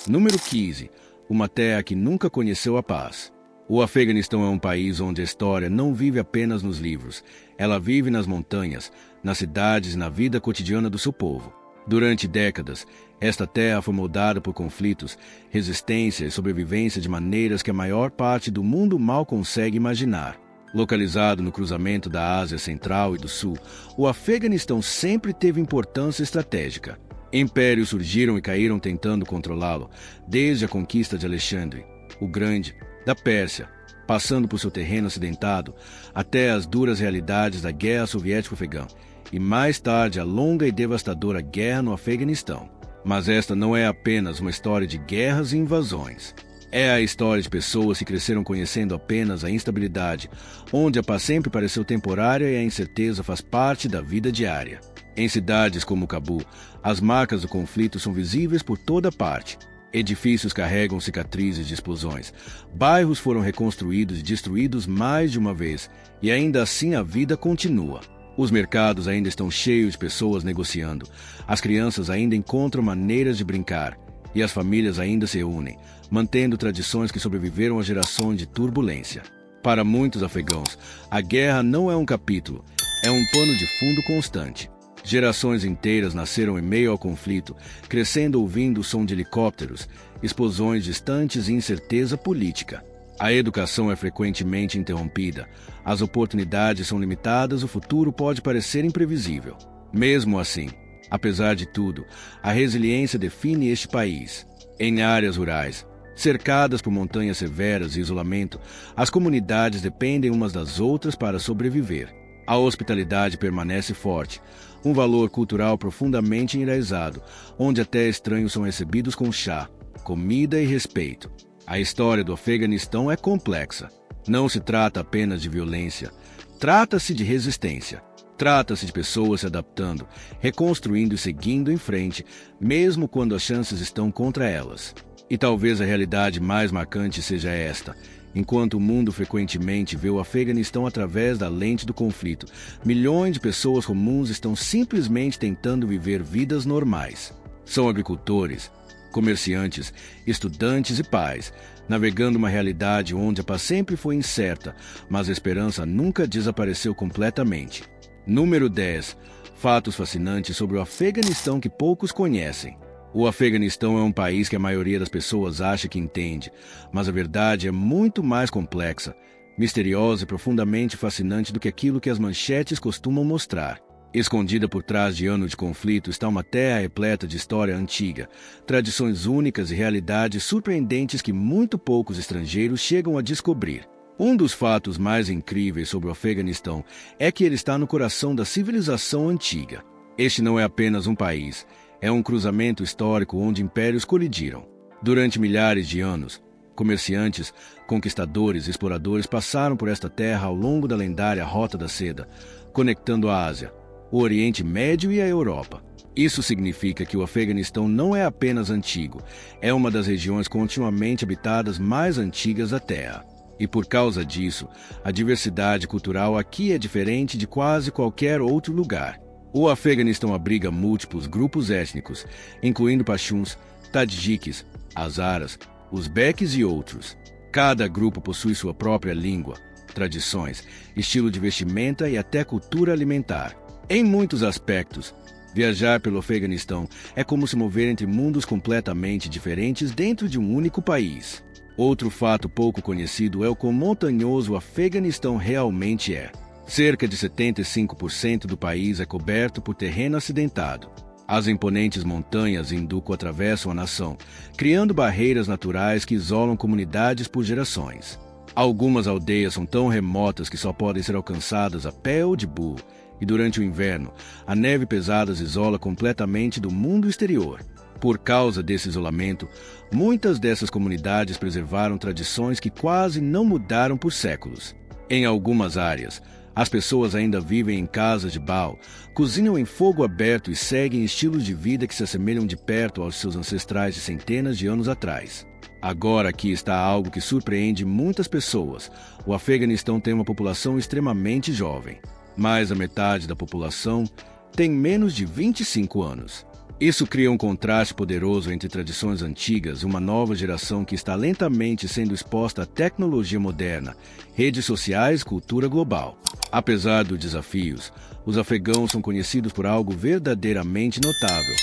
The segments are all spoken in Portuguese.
Número 15. Uma terra que nunca conheceu a paz. O Afeganistão é um país onde a história não vive apenas nos livros. Ela vive nas montanhas, nas cidades e na vida cotidiana do seu povo. Durante décadas, esta terra foi moldada por conflitos, resistência e sobrevivência de maneiras que a maior parte do mundo mal consegue imaginar. Localizado no cruzamento da Ásia Central e do Sul, o Afeganistão sempre teve importância estratégica. Impérios surgiram e caíram tentando controlá-lo, desde a conquista de Alexandre o Grande, da Pérsia, passando por seu terreno acidentado, até as duras realidades da Guerra Soviético-Afegã, e mais tarde a longa e devastadora guerra no Afeganistão. Mas esta não é apenas uma história de guerras e invasões. É a história de pessoas que cresceram conhecendo apenas a instabilidade, onde a paz sempre pareceu temporária e a incerteza faz parte da vida diária. Em cidades como Cabul, as marcas do conflito são visíveis por toda parte. Edifícios carregam cicatrizes de explosões. Bairros foram reconstruídos e destruídos mais de uma vez, e ainda assim a vida continua. Os mercados ainda estão cheios de pessoas negociando. As crianças ainda encontram maneiras de brincar. E as famílias ainda se reúnem, mantendo tradições que sobreviveram a gerações de turbulência. Para muitos afegãos, a guerra não é um capítulo, é um pano de fundo constante. Gerações inteiras nasceram em meio ao conflito, crescendo ouvindo o som de helicópteros, explosões distantes e incerteza política. A educação é frequentemente interrompida, as oportunidades são limitadas, o futuro pode parecer imprevisível. Mesmo assim, apesar de tudo, a resiliência define este país. Em áreas rurais, cercadas por montanhas severas e isolamento, as comunidades dependem umas das outras para sobreviver. A hospitalidade permanece forte, um valor cultural profundamente enraizado, onde até estranhos são recebidos com chá, comida e respeito. A história do Afeganistão é complexa. Não se trata apenas de violência, trata-se de resistência. Trata-se de pessoas se adaptando, reconstruindo e seguindo em frente, mesmo quando as chances estão contra elas. E talvez a realidade mais marcante seja esta. Enquanto o mundo frequentemente vê o Afeganistão através da lente do conflito, milhões de pessoas comuns estão simplesmente tentando viver vidas normais. São agricultores, comerciantes, estudantes e pais, navegando uma realidade onde a paz sempre foi incerta, mas a esperança nunca desapareceu completamente. Número 10. Fatos fascinantes sobre o Afeganistão que poucos conhecem. O Afeganistão é um país que a maioria das pessoas acha que entende, mas a verdade é muito mais complexa, misteriosa e profundamente fascinante do que aquilo que as manchetes costumam mostrar. Escondida por trás de anos de conflito está uma terra repleta de história antiga, tradições únicas e realidades surpreendentes que muito poucos estrangeiros chegam a descobrir. Um dos fatos mais incríveis sobre o Afeganistão é que ele está no coração da civilização antiga. Este não é apenas um país, é um cruzamento histórico onde impérios colidiram. Durante milhares de anos, comerciantes, conquistadores e exploradores passaram por esta terra ao longo da lendária Rota da Seda, conectando a Ásia, o Oriente Médio e a Europa. Isso significa que o Afeganistão não é apenas antigo, é uma das regiões continuamente habitadas mais antigas da Terra. E por causa disso, a diversidade cultural aqui é diferente de quase qualquer outro lugar. O Afeganistão abriga múltiplos grupos étnicos, incluindo paxtuns, tadjiques, hazaras, uzbeques e outros. Cada grupo possui sua própria língua, tradições, estilo de vestimenta e até cultura alimentar. Em muitos aspectos, viajar pelo Afeganistão é como se mover entre mundos completamente diferentes dentro de um único país. Outro fato pouco conhecido é o quão montanhoso o Afeganistão realmente é. Cerca de 75% do país é coberto por terreno acidentado. As imponentes montanhas Hindukush atravessam a nação, criando barreiras naturais que isolam comunidades por gerações. Algumas aldeias são tão remotas que só podem ser alcançadas a pé ou de burro, e durante o inverno, a neve pesada as isola completamente do mundo exterior. Por causa desse isolamento, muitas dessas comunidades preservaram tradições que quase não mudaram por séculos. Em algumas áreas, as pessoas ainda vivem em casas de pau, cozinham em fogo aberto e seguem estilos de vida que se assemelham de perto aos seus ancestrais de centenas de anos atrás. Agora aqui está algo que surpreende muitas pessoas. O Afeganistão tem uma população extremamente jovem. Mais da metade da população tem menos de 25 anos. Isso cria um contraste poderoso entre tradições antigas e uma nova geração que está lentamente sendo exposta à tecnologia moderna, redes sociais e cultura global. Apesar dos desafios, os afegãos são conhecidos por algo verdadeiramente notável: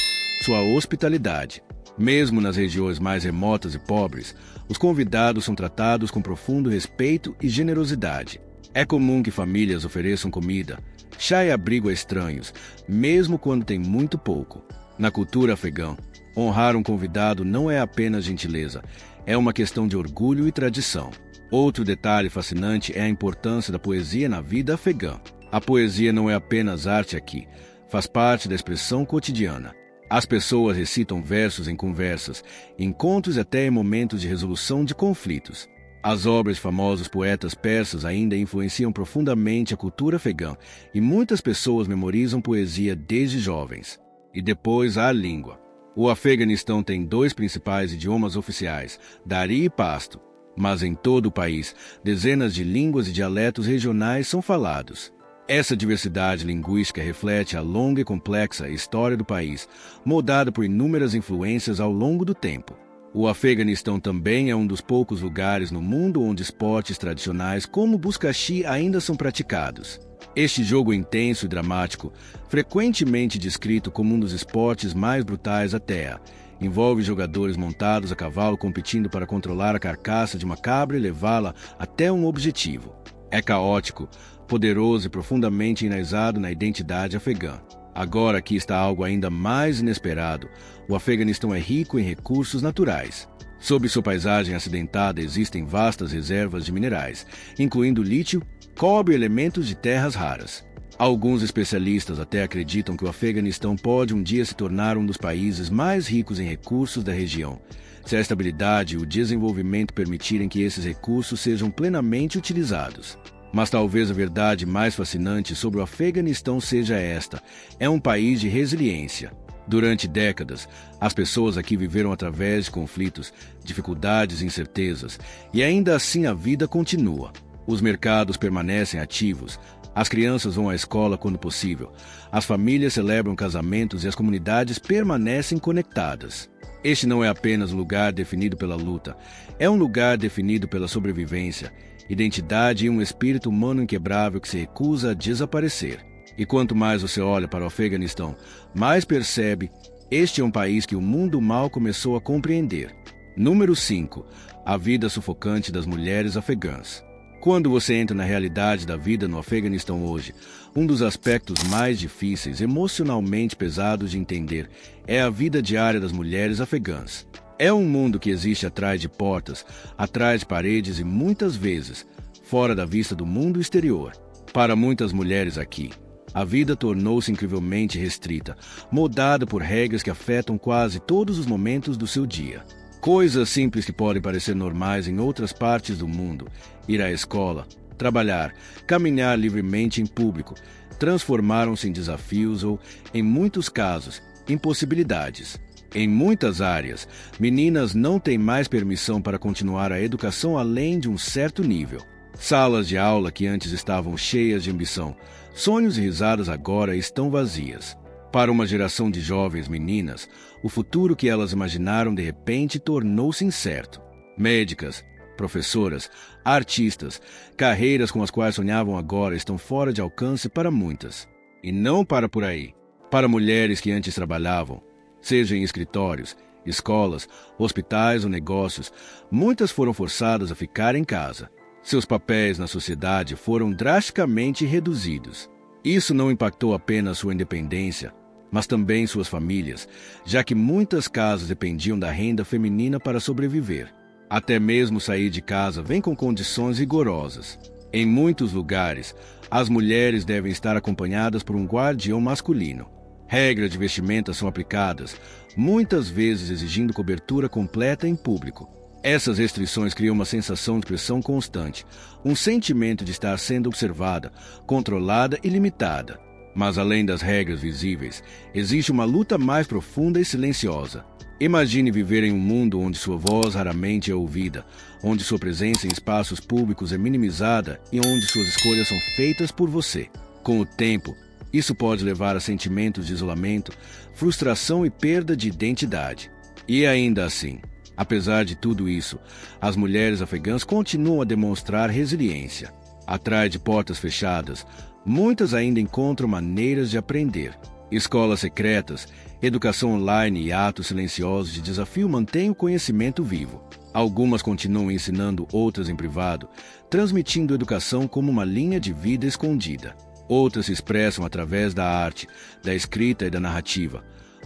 sua hospitalidade. Mesmo nas regiões mais remotas e pobres, os convidados são tratados com profundo respeito e generosidade. É comum que famílias ofereçam comida, chá e abrigo a estranhos, mesmo quando tem muito pouco. Na cultura afegã, honrar um convidado não é apenas gentileza, é uma questão de orgulho e tradição. Outro detalhe fascinante é a importância da poesia na vida afegã. A poesia não é apenas arte aqui, faz parte da expressão cotidiana. As pessoas recitam versos em conversas, encontros e até em momentos de resolução de conflitos. As obras de famosos poetas persas ainda influenciam profundamente a cultura afegã e muitas pessoas memorizam poesia desde jovens. E depois há a língua. O Afeganistão tem 2 principais idiomas oficiais, Dari e Pasto, mas em todo o país, dezenas de línguas e dialetos regionais são falados. Essa diversidade linguística reflete a longa e complexa história do país, moldada por inúmeras influências ao longo do tempo. O Afeganistão também é um dos poucos lugares no mundo onde esportes tradicionais como o Buzkashi ainda são praticados. Este jogo intenso e dramático, frequentemente descrito como um dos esportes mais brutais da Terra, envolve jogadores montados a cavalo competindo para controlar a carcaça de uma cabra e levá-la até um objetivo. É caótico, poderoso e profundamente enraizado na identidade afegã. Agora aqui está algo ainda mais inesperado: o Afeganistão é rico em recursos naturais. Sob sua paisagem acidentada existem vastas reservas de minerais, incluindo lítio, cobre e elementos de terras raras. Alguns especialistas até acreditam que o Afeganistão pode um dia se tornar um dos países mais ricos em recursos da região, se a estabilidade e o desenvolvimento permitirem que esses recursos sejam plenamente utilizados. Mas talvez a verdade mais fascinante sobre o Afeganistão seja esta: é um país de resiliência. Durante décadas, as pessoas aqui viveram através de conflitos, dificuldades e incertezas, e ainda assim a vida continua. Os mercados permanecem ativos, as crianças vão à escola quando possível, as famílias celebram casamentos e as comunidades permanecem conectadas. Este não é apenas um lugar definido pela luta, é um lugar definido pela sobrevivência, identidade e um espírito humano inquebrável que se recusa a desaparecer. E quanto mais você olha para o Afeganistão, mais percebe: este é um país que o mundo mal começou a compreender. Número 5. A vida sufocante das mulheres afegãs. Quando você entra na realidade da vida no Afeganistão hoje, um dos aspectos mais difíceis, emocionalmente pesados de entender, é a vida diária das mulheres afegãs. É um mundo que existe atrás de portas, atrás de paredes e muitas vezes fora da vista do mundo exterior. Para muitas mulheres aqui, a vida tornou-se incrivelmente restrita, moldada por regras que afetam quase todos os momentos do seu dia. Coisas simples que podem parecer normais em outras partes do mundo: ir à escola, trabalhar, caminhar livremente em público, transformaram-se em desafios ou, em muitos casos, impossibilidades. Em muitas áreas, meninas não têm mais permissão para continuar a educação além de um certo nível. Salas de aula que antes estavam cheias de ambição, sonhos e risadas agora estão vazias. Para uma geração de jovens meninas, o futuro que elas imaginaram de repente tornou-se incerto. Médicas, professoras, artistas, carreiras com as quais sonhavam agora estão fora de alcance para muitas. E não para por aí. Para mulheres que antes trabalhavam, seja em escritórios, escolas, hospitais ou negócios, muitas foram forçadas a ficar em casa. Seus papéis na sociedade foram drasticamente reduzidos. Isso não impactou apenas sua independência, mas também suas famílias, já que muitas casas dependiam da renda feminina para sobreviver. Até mesmo sair de casa vem com condições rigorosas. Em muitos lugares, as mulheres devem estar acompanhadas por um guardião masculino. Regras de vestimenta são aplicadas, muitas vezes exigindo cobertura completa em público. Essas restrições criam uma sensação de pressão constante, um sentimento de estar sendo observada, controlada e limitada. Mas além das regras visíveis, existe uma luta mais profunda e silenciosa. Imagine viver em um mundo onde sua voz raramente é ouvida, onde sua presença em espaços públicos é minimizada e onde suas escolhas são feitas por você. Com o tempo, Isso pode levar a sentimentos de isolamento, frustração e perda de identidade. E ainda assim, apesar de tudo isso, as mulheres afegãs continuam a demonstrar resiliência. Atrás de portas fechadas, muitas ainda encontram maneiras de aprender. Escolas secretas, educação online e atos silenciosos de desafio mantêm o conhecimento vivo. Algumas continuam ensinando outras em privado, transmitindo educação como uma linha de vida escondida. Outras se expressam através da arte, da escrita e da narrativa,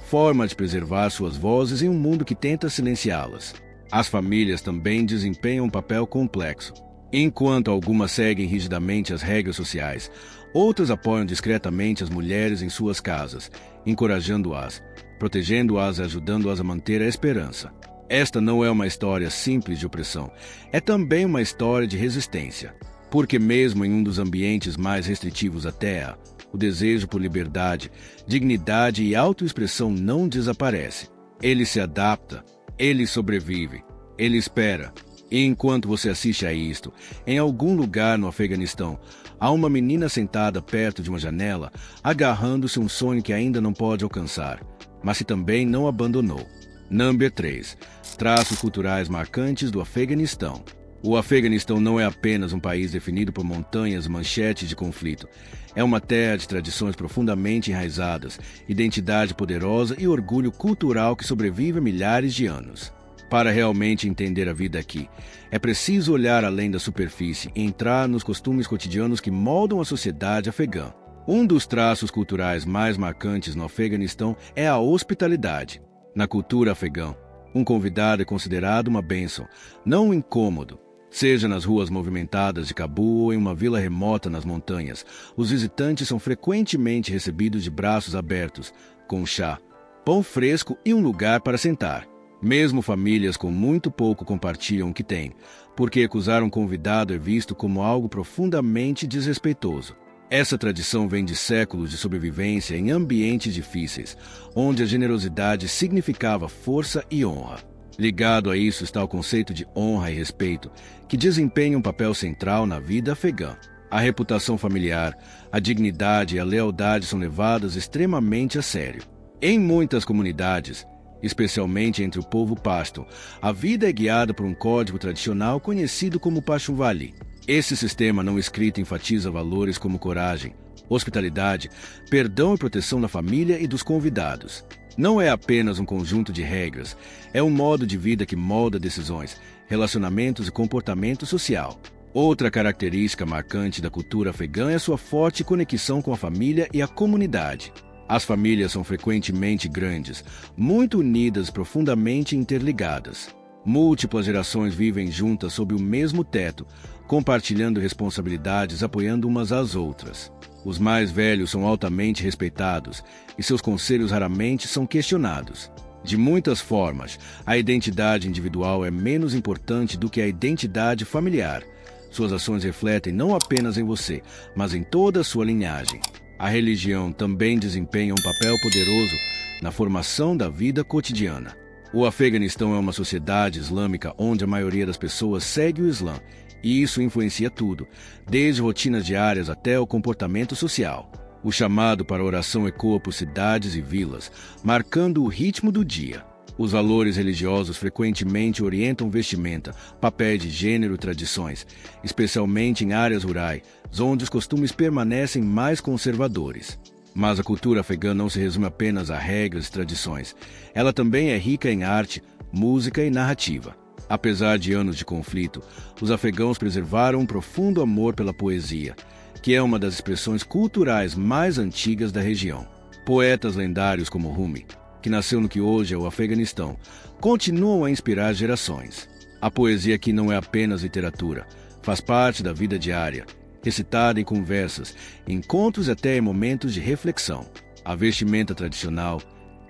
forma de preservar suas vozes em um mundo que tenta silenciá-las. As famílias também desempenham um papel complexo. Enquanto algumas seguem rigidamente as regras sociais, outras apoiam discretamente as mulheres em suas casas, encorajando-as, protegendo-as e ajudando-as a manter a esperança. Esta não é uma história simples de opressão, é também uma história de resistência. Porque mesmo em um dos ambientes mais restritivos da Terra, o desejo por liberdade, dignidade e autoexpressão não desaparece. Ele se adapta, ele sobrevive, ele espera. E enquanto você assiste a isto, em algum lugar no Afeganistão, há uma menina sentada perto de uma janela, agarrando-se a um sonho que ainda não pode alcançar, mas que também não abandonou. Número 3. Traços culturais marcantes do Afeganistão. O Afeganistão não é apenas um país definido por montanhas e manchetes de conflito. É uma terra de tradições profundamente enraizadas, identidade poderosa e orgulho cultural que sobrevive há milhares de anos. Para realmente entender a vida aqui, é preciso olhar além da superfície e entrar nos costumes cotidianos que moldam a sociedade afegã. Um dos traços culturais mais marcantes no Afeganistão é a hospitalidade. Na cultura afegã, um convidado é considerado uma bênção, não um incômodo. Seja nas ruas movimentadas de Cabul ou em uma vila remota nas montanhas, os visitantes são frequentemente recebidos de braços abertos, com chá, pão fresco e um lugar para sentar. Mesmo famílias com muito pouco compartilham o que têm, porque recusar um convidado é visto como algo profundamente desrespeitoso. Essa tradição vem de séculos de sobrevivência em ambientes difíceis, onde a generosidade significava força e honra. Ligado a isso está o conceito de honra e respeito, que desempenha um papel central na vida afegã. A reputação familiar, a dignidade e a lealdade são levadas extremamente a sério. Em muitas comunidades, especialmente entre o povo pashto, a vida é guiada por um código tradicional conhecido como Pashtunwali. Esse sistema não escrito enfatiza valores como coragem, hospitalidade, perdão e proteção da família e dos convidados. Não é apenas um conjunto de regras, é um modo de vida que molda decisões, relacionamentos e comportamento social. Outra característica marcante da cultura afegã é sua forte conexão com a família e a comunidade. As famílias são frequentemente grandes, muito unidas e profundamente interligadas. Múltiplas gerações vivem juntas sob o mesmo teto, compartilhando responsabilidades, apoiando umas às outras. Os mais velhos são altamente respeitados e seus conselhos raramente são questionados. De muitas formas, a identidade individual é menos importante do que a identidade familiar. Suas ações refletem não apenas em você, mas em toda a sua linhagem. A religião também desempenha um papel poderoso na formação da vida cotidiana. O Afeganistão é uma sociedade islâmica onde a maioria das pessoas segue o Islã, e isso influencia tudo, desde rotinas diárias até o comportamento social. O chamado para a oração ecoa por cidades e vilas, marcando o ritmo do dia. Os valores religiosos frequentemente orientam vestimenta, papéis de gênero e tradições, especialmente em áreas rurais, onde os costumes permanecem mais conservadores. Mas a cultura afegã não se resume apenas a regras e tradições. Ela também é rica em arte, música e narrativa. Apesar de anos de conflito, os afegãos preservaram um profundo amor pela poesia, que é uma das expressões culturais mais antigas da região. Poetas lendários como Rumi, que nasceu no que hoje é o Afeganistão, continuam a inspirar gerações. A poesia aqui não é apenas literatura, faz parte da vida diária, recitada em conversas, encontros e até em momentos de reflexão. A vestimenta tradicional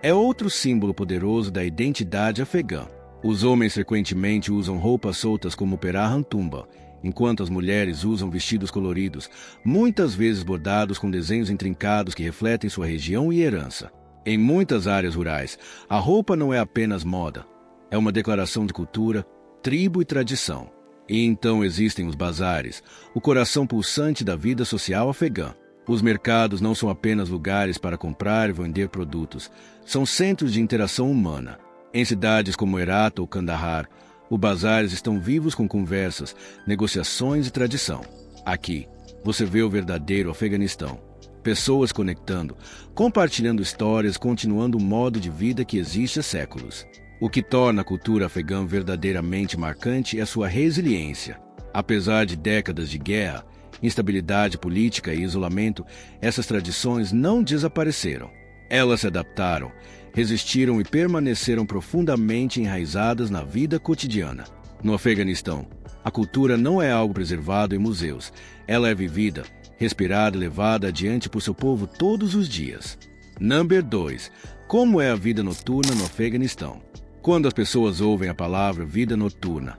é outro símbolo poderoso da identidade afegã. Os homens frequentemente usam roupas soltas como o Perahan Tumba, enquanto as mulheres usam vestidos coloridos, muitas vezes bordados com desenhos intrincados que refletem sua região e herança. Em muitas áreas rurais, a roupa não é apenas moda, é uma declaração de cultura, tribo e tradição. E então existem os bazares, o coração pulsante da vida social afegã. Os mercados não são apenas lugares para comprar e vender produtos, são centros de interação humana. Em cidades como Herat ou Kandahar, os bazares estão vivos com conversas, negociações e tradição. Aqui, você vê o verdadeiro Afeganistão. Pessoas conectando, compartilhando histórias, continuando um modo de vida que existe há séculos. O que torna a cultura afegã verdadeiramente marcante é sua resiliência. Apesar de décadas de guerra, instabilidade política e isolamento, essas tradições não desapareceram. Elas se adaptaram, resistiram e permaneceram profundamente enraizadas na vida cotidiana. No Afeganistão, a cultura não é algo preservado em museus. Ela é vivida, respirada e levada adiante por seu povo todos os dias. Número 2. Como é a vida noturna no Afeganistão? Quando as pessoas ouvem a palavra vida noturna,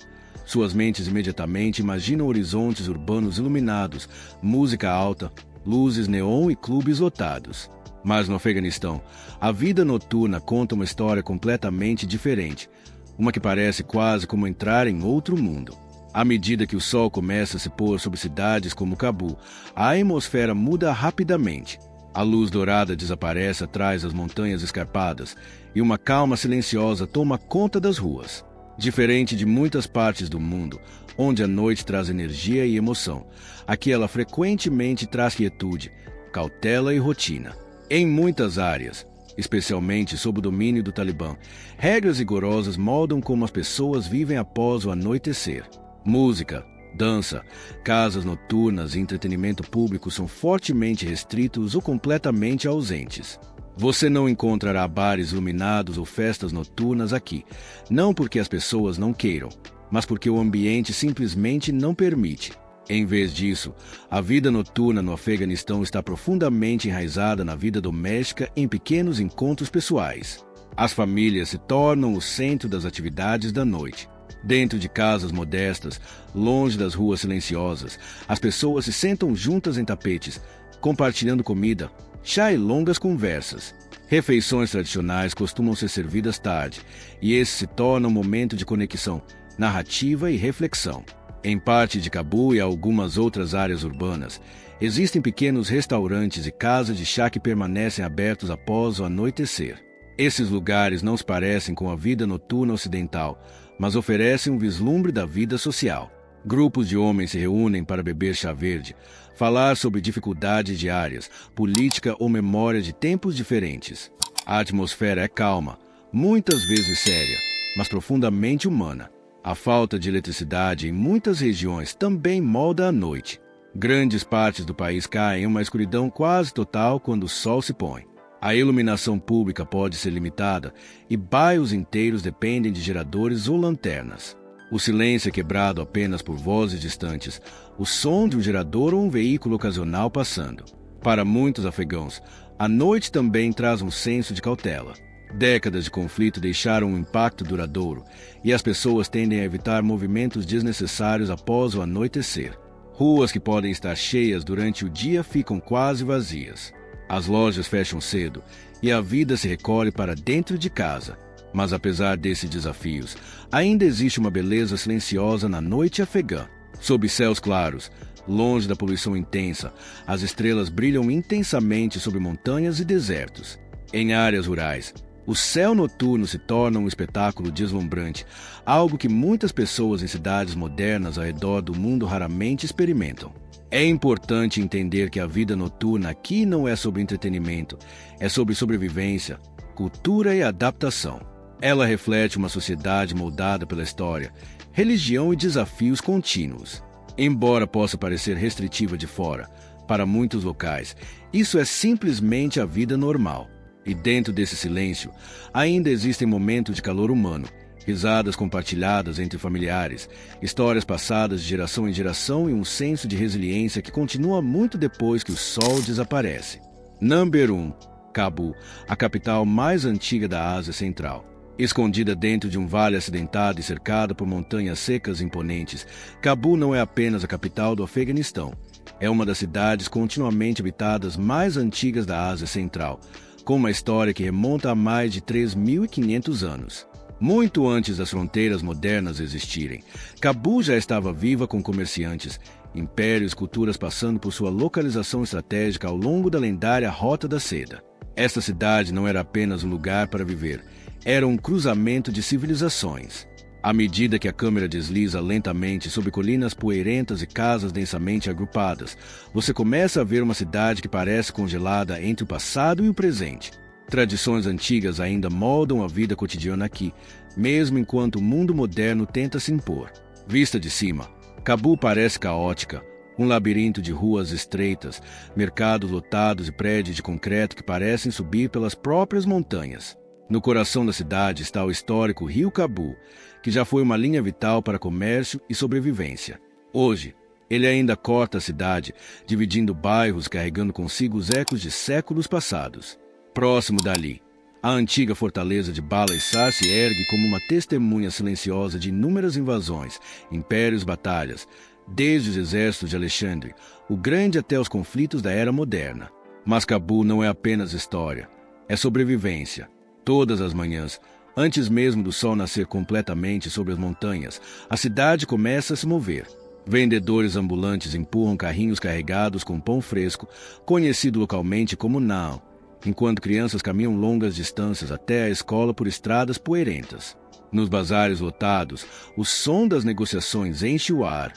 suas mentes imediatamente imaginam horizontes urbanos iluminados, música alta, luzes neon e clubes lotados. Mas no Afeganistão, a vida noturna conta uma história completamente diferente, uma que parece quase como entrar em outro mundo. À medida que o sol começa a se pôr sobre cidades como Cabul, a atmosfera muda rapidamente. A luz dourada desaparece atrás das montanhas escarpadas e uma calma silenciosa toma conta das ruas. Diferente de muitas partes do mundo, onde a noite traz energia e emoção, aqui ela frequentemente traz quietude, cautela e rotina. Em muitas áreas, especialmente sob o domínio do Talibã, regras rigorosas moldam como as pessoas vivem após o anoitecer. Música, dança, casas noturnas e entretenimento público são fortemente restritos ou completamente ausentes. Você não encontrará bares iluminados ou festas noturnas aqui, não porque as pessoas não queiram, mas porque o ambiente simplesmente não permite. Em vez disso, a vida noturna no Afeganistão está profundamente enraizada na vida doméstica em pequenos encontros pessoais. As famílias se tornam o centro das atividades da noite. Dentro de casas modestas, longe das ruas silenciosas, as pessoas se sentam juntas em tapetes, compartilhando comida, chá e longas conversas. Refeições tradicionais costumam ser servidas tarde, e esse se torna um momento de conexão, narrativa e reflexão. Em parte de Cabul e algumas outras áreas urbanas, existem pequenos restaurantes e casas de chá que permanecem abertos após o anoitecer. Esses lugares não se parecem com a vida noturna ocidental, mas oferecem um vislumbre da vida social. Grupos de homens se reúnem para beber chá verde, falar sobre dificuldades diárias, política ou memória de tempos diferentes. A atmosfera é calma, muitas vezes séria, mas profundamente humana. A falta de eletricidade em muitas regiões também molda a noite. Grandes partes do país caem em uma escuridão quase total quando o sol se põe. A iluminação pública pode ser limitada e bairros inteiros dependem de geradores ou lanternas. O silêncio é quebrado apenas por vozes distantes, o som de um gerador ou um veículo ocasional passando. Para muitos afegãos, a noite também traz um senso de cautela. Décadas de conflito deixaram um impacto duradouro e as pessoas tendem a evitar movimentos desnecessários após o anoitecer. Ruas que podem estar cheias durante o dia ficam quase vazias. As lojas fecham cedo e a vida se recolhe para dentro de casa. Mas apesar desses desafios, ainda existe uma beleza silenciosa na noite afegã. Sob céus claros, longe da poluição intensa, as estrelas brilham intensamente sobre montanhas e desertos. Em áreas rurais, o céu noturno se torna um espetáculo deslumbrante, algo que muitas pessoas em cidades modernas ao redor do mundo raramente experimentam. É importante entender que a vida noturna aqui não é sobre entretenimento, é sobre sobrevivência, cultura e adaptação. Ela reflete uma sociedade moldada pela história, religião e desafios contínuos. Embora possa parecer restritiva de fora, para muitos locais, isso é simplesmente a vida normal. E dentro desse silêncio, ainda existem momentos de calor humano, risadas compartilhadas entre familiares, histórias passadas de geração em geração e um senso de resiliência que continua muito depois que o sol desaparece. Número 1. Cabul, a capital mais antiga da Ásia Central. Escondida dentro de um vale acidentado e cercada por montanhas secas e imponentes, Cabul não é apenas a capital do Afeganistão. É uma das cidades continuamente habitadas mais antigas da Ásia Central, com uma história que remonta a mais de 3.500 anos. Muito antes das fronteiras modernas existirem, Cabul já estava viva com comerciantes, impérios e culturas passando por sua localização estratégica ao longo da lendária Rota da Seda. Esta cidade não era apenas um lugar para viver, era um cruzamento de civilizações. À medida que a câmera desliza lentamente sobre colinas poeirentas e casas densamente agrupadas, você começa a ver uma cidade que parece congelada entre o passado e o presente. Tradições antigas ainda moldam a vida cotidiana aqui, mesmo enquanto o mundo moderno tenta se impor. Vista de cima, Cabul parece caótica, um labirinto de ruas estreitas, mercados lotados e prédios de concreto que parecem subir pelas próprias montanhas. No coração da cidade está o histórico Rio Cabul, que já foi uma linha vital para comércio e sobrevivência. Hoje, ele ainda corta a cidade, dividindo bairros carregando consigo os ecos de séculos passados. Próximo dali, a antiga fortaleza de Bala Hissar se ergue como uma testemunha silenciosa de inúmeras invasões, impérios e batalhas, desde os exércitos de Alexandre, o Grande até os conflitos da Era Moderna. Mas Cabul não é apenas história, é sobrevivência. Todas as manhãs, antes mesmo do sol nascer completamente sobre as montanhas, a cidade começa a se mover. Vendedores ambulantes empurram carrinhos carregados com pão fresco, conhecido localmente como naan, enquanto crianças caminham longas distâncias até a escola por estradas poeirentas. Nos bazares lotados, o som das negociações enche o ar,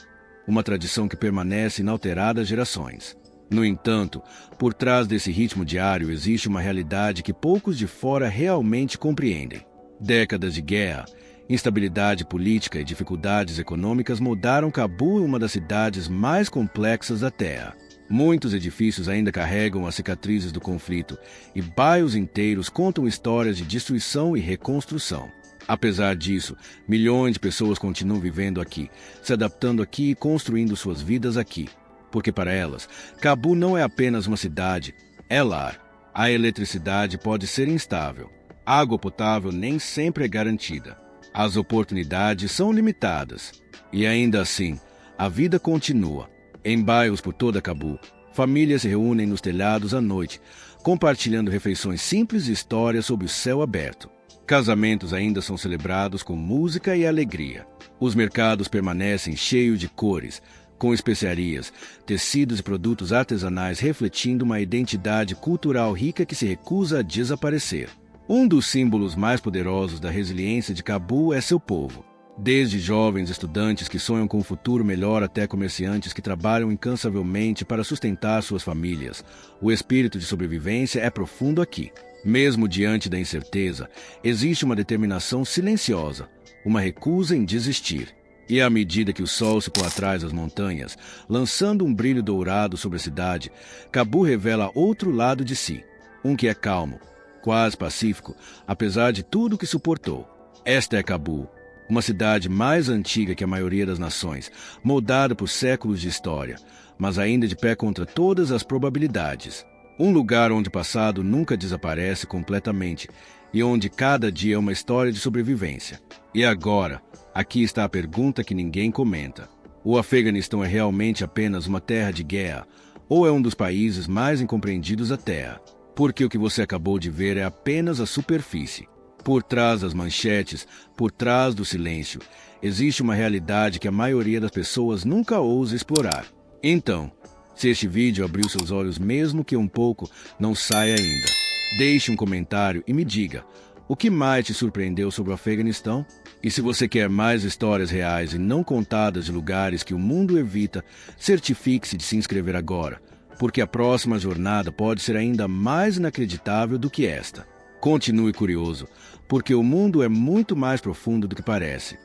uma tradição que permanece inalterada há gerações. No entanto, por trás desse ritmo diário existe uma realidade que poucos de fora realmente compreendem. Décadas de guerra, instabilidade política e dificuldades econômicas moldaram Cabul em uma das cidades mais complexas da Terra. Muitos edifícios ainda carregam as cicatrizes do conflito, e bairros inteiros contam histórias de destruição e reconstrução. Apesar disso, milhões de pessoas continuam vivendo aqui, se adaptando aqui e construindo suas vidas aqui. Porque para elas, Cabul não é apenas uma cidade, é lar. A eletricidade pode ser instável. A água potável nem sempre é garantida. As oportunidades são limitadas. E ainda assim, a vida continua. Em bairros por toda Cabul, famílias se reúnem nos telhados à noite, compartilhando refeições simples e histórias sob o céu aberto. Casamentos ainda são celebrados com música e alegria. Os mercados permanecem cheios de cores, com especiarias, tecidos e produtos artesanais refletindo uma identidade cultural rica que se recusa a desaparecer. Um dos símbolos mais poderosos da resiliência de Cabul é seu povo. Desde jovens estudantes que sonham com um futuro melhor até comerciantes que trabalham incansavelmente para sustentar suas famílias, o espírito de sobrevivência é profundo aqui. Mesmo diante da incerteza, existe uma determinação silenciosa, uma recusa em desistir. E à medida que o sol se põe atrás das montanhas, lançando um brilho dourado sobre a cidade, Cabul revela outro lado de si, um que é calmo, quase pacífico, apesar de tudo que suportou. Esta é Cabul, uma cidade mais antiga que a maioria das nações, moldada por séculos de história, mas ainda de pé contra todas as probabilidades. Um lugar onde o passado nunca desaparece completamente e onde cada dia é uma história de sobrevivência. E agora, aqui está a pergunta que ninguém comenta. O Afeganistão é realmente apenas uma terra de guerra ou é um dos países mais incompreendidos da Terra? Porque o que você acabou de ver é apenas a superfície. Por trás das manchetes, por trás do silêncio, existe uma realidade que a maioria das pessoas nunca ousa explorar. Então, se este vídeo abriu seus olhos mesmo que um pouco, não saia ainda. Deixe um comentário e me diga, o que mais te surpreendeu sobre o Afeganistão? E se você quer mais histórias reais e não contadas de lugares que o mundo evita, certifique-se de se inscrever agora, porque a próxima jornada pode ser ainda mais inacreditável do que esta. Continue curioso, porque o mundo é muito mais profundo do que parece.